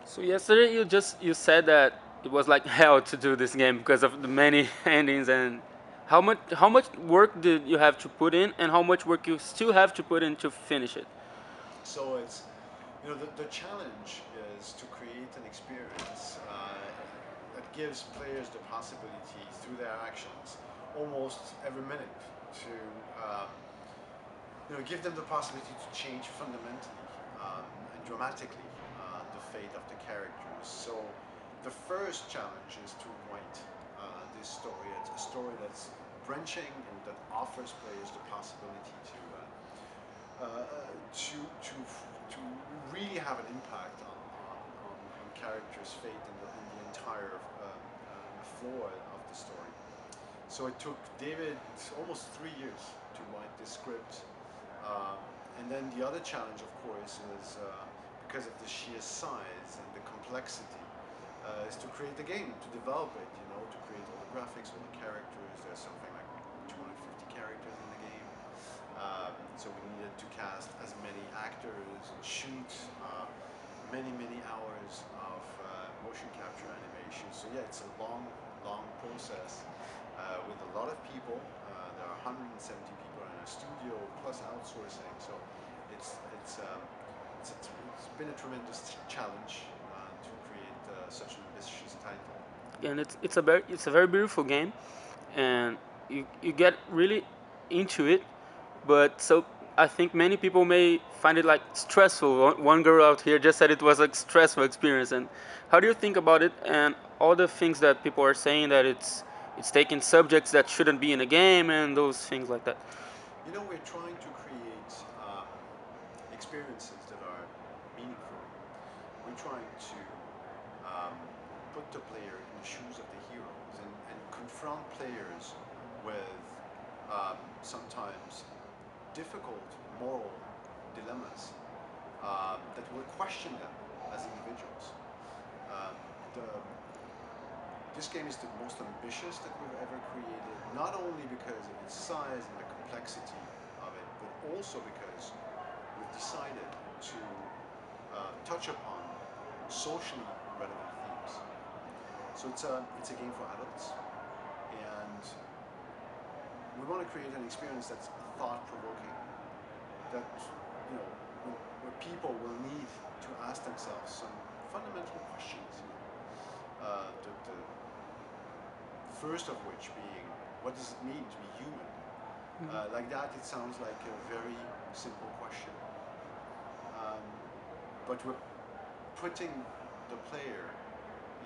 So yesterday you said that it was like hell to do this game because of the many endings, and how much work did you have to put in and how much work you still have to put in to finish it? So it's, the challenge is to create an experience that gives players the possibility through their actions almost every minute to give them the possibility to change fundamentally and dramatically the fate of the characters. So the first challenge is to write this story. It's a story that's branching and that offers players the possibility to really have an impact on characters' fate in the entire floor of the story. So it took David almost 3 years to write this script. And then the other challenge, of course, is because of the sheer size and the complexity, is to create the game, to develop it, to create all the graphics, all the characters. There's something like 250 characters in the game. So we needed to cast as many actors and shoot many hours of motion capture animation. So yeah, it's a long process with a lot of people. There are 170 people in a studio plus outsourcing. So it's it's um, it's been a tremendous challenge to create such an ambitious title. And it's a very beautiful game, and you get really into it. But so I think many people may find it like stressful. One girl out here just said it was a stressful experience. And how do you think about it? And all the things that people are saying that it's taking subjects that shouldn't be in a game and those things like that. We're trying to create experiences that are meaningful. We're trying to um, put the player in the shoes of the heroes and confront players with sometimes difficult moral dilemmas that will question them as individuals. Um, the, this game is the most ambitious that we've ever created, not only because of its size and the complexity of it, but also because we've decided to touch upon socially relevant themes. So it's a game for adults, and we want to create an experience that's thought-provoking, that where people will need to ask themselves some fundamental questions. The first of which being, what does it mean to be human? Like that, it sounds like a very simple question, um, but we're putting the player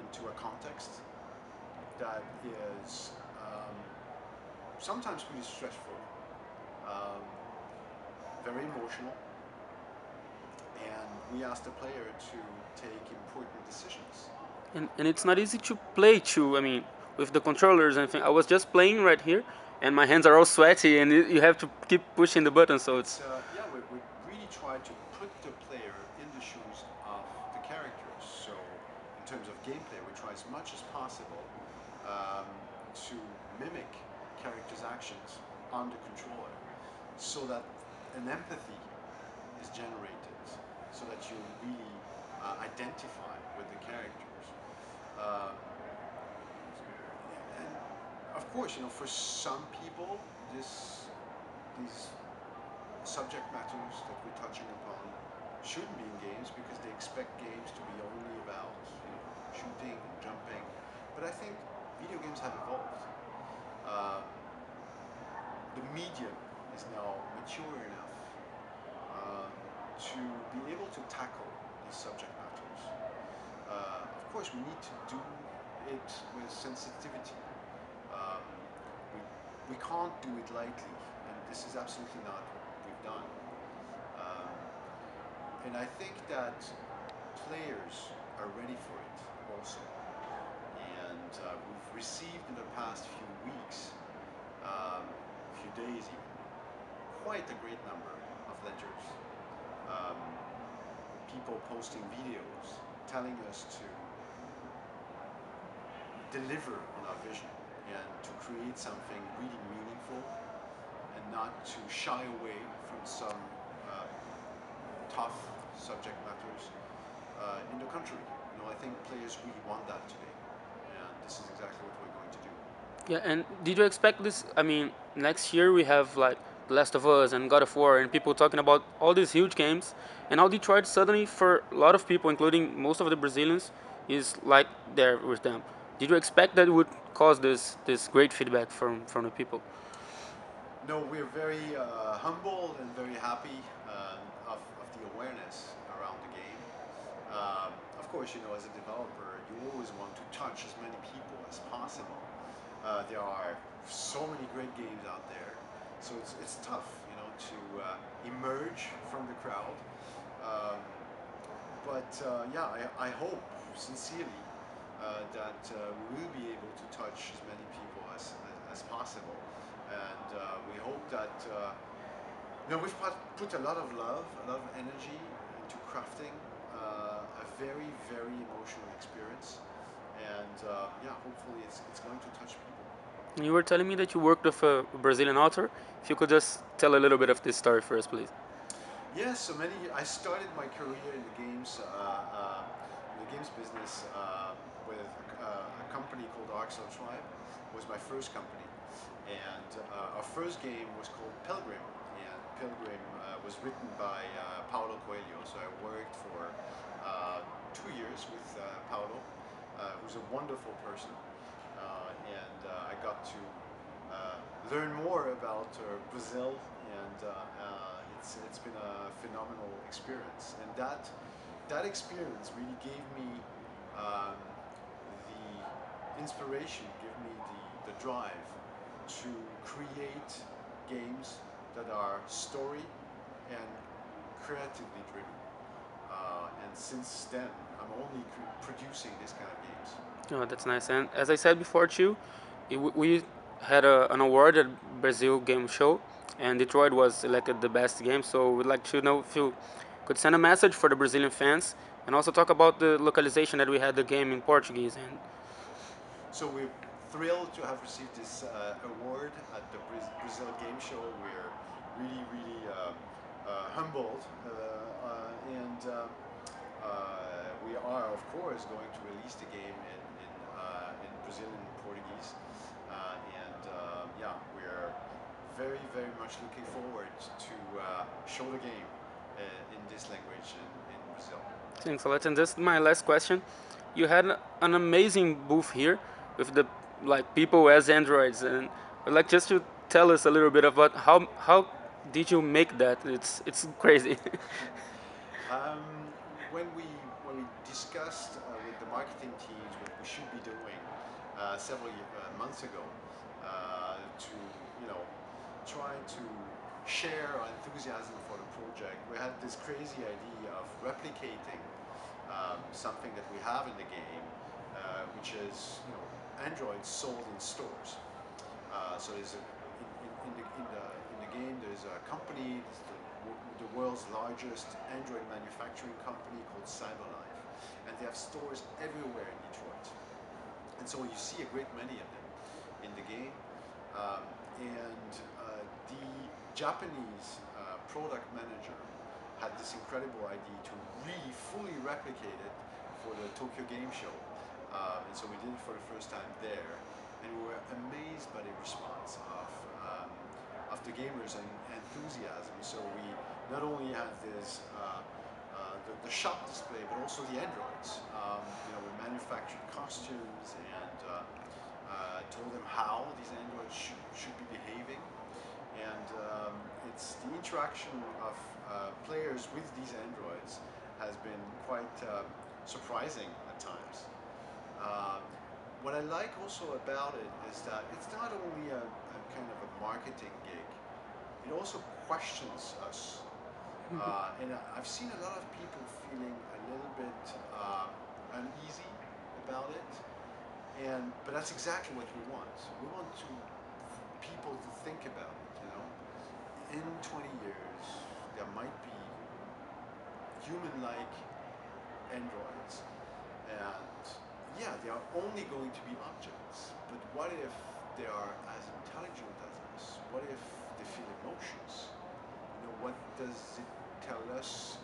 into a context that is sometimes pretty stressful, um, very emotional, and we ask the player to take important decisions. And it's not easy to play too. I mean, with the controllers and everything. I was just playing right here, and my hands are all sweaty, and you have to keep pushing the button. So It's it's yeah, we really try to put the player in the shoes of the characters. So in terms of gameplay, we try as much as possible um, to mimic characters' actions on the controller, so that an empathy is generated, so that you really identify with the characters. Um, and of course, for some people, these subject matters that we're touching upon shouldn't be in games because they expect games to be only about shooting and jumping. But I think video games have evolved. Um, the medium is now mature enough to be able to tackle these subject matters. Of course, we need to do it with sensitivity. Um, we, we can't do it lightly, and this is absolutely not what we've done. Um, and I think that players are ready for it also. And we've received in the past few weeks, few days even, quite a great number of letters. Um, People posting videos telling us to deliver on our vision and to create something really meaningful and not to shy away from some tough subject matters. in the country. I think players really want that today, and this is exactly what we're going to do. Yeah, and did you expect this? I mean, next year we have like The Last of Us and God of War, and people talking about all these huge games, and how Detroit suddenly, for a lot of people, including most of the Brazilians, is like there with them. Did you expect that would cause this great feedback from the people? No, we're very humble and very happy of the awareness around the game. Of course, as a developer, you always want to touch as many people as possible. There are so many great games out there, so it's tough, to emerge from the crowd. Um, but yeah, I hope sincerely that we will be able to touch as many people as possible, and we hope that we've put a lot of love, a lot of energy into crafting a very, very emotional experience, and yeah, hopefully it's going to touch people. And you were telling me that you worked with a Brazilian author. If you could just tell a little bit of this story for us, please. Yes, so many. I started my career in the games business with a company called Arxel Tribe. Was my first company, and our first game was called Pilgrim, and Pilgrim was written by Paulo Coelho. So I worked for 2 years with Paulo, who's a wonderful person, and I got to learn more about Brazil, and it's been a phenomenal experience. And that experience really gave me the inspiration, gave me the drive to create games that are story and creatively driven. And since then, I'm only producing this kind of games. Oh, that's nice. And as I said before, too, we had an award at Brazil Game Show, and Detroit was elected the best game. So we'd like to know if you could send a message for the Brazilian fans, and also talk about the localization that we had the game in Portuguese. And So we're thrilled to have received this award at the Brazil Game Show. We're really, really humbled, and we are, of course, going to release the game in Brazilian Portuguese. Yeah, we're very, very much looking forward to show the game in this language in Brazil. thanks a lot. And this is my last question. You had an amazing booth here with the like people as androids, and I'd like just to tell us a little bit about how did you make that? It's crazy. Um, when we discussed with the marketing teams what we should be doing several months ago to try to share our enthusiasm for the project, we had this crazy idea of replicating something that we have in the game, which is androids sold in stores. So there's in the game there's a company, the world's largest Android manufacturing company called Cyberlife, and they have stores everywhere in Detroit. And so you see a great many of them in the game. And the Japanese product manager had this incredible idea to really fully replicate it for the Tokyo Game Show. And so we did it for the first time there, and we were amazed by the response of the gamers and enthusiasm. So we not only had this the shop display, but also the androids. We manufactured costumes and told them how these androids should be behaving. And it's the interaction of players with these androids has been quite surprising at times. What I like also about it is that it's not only a kind of a marketing gig, it also questions us. And I've seen a lot of people feeling a little bit uneasy about it, but that's exactly what we want. We want people to think about it. In 20 years, there might be human-like androids, and yeah, they are only going to be objects. But what if they are as intelligent as us? What if they feel emotions? What does it tell us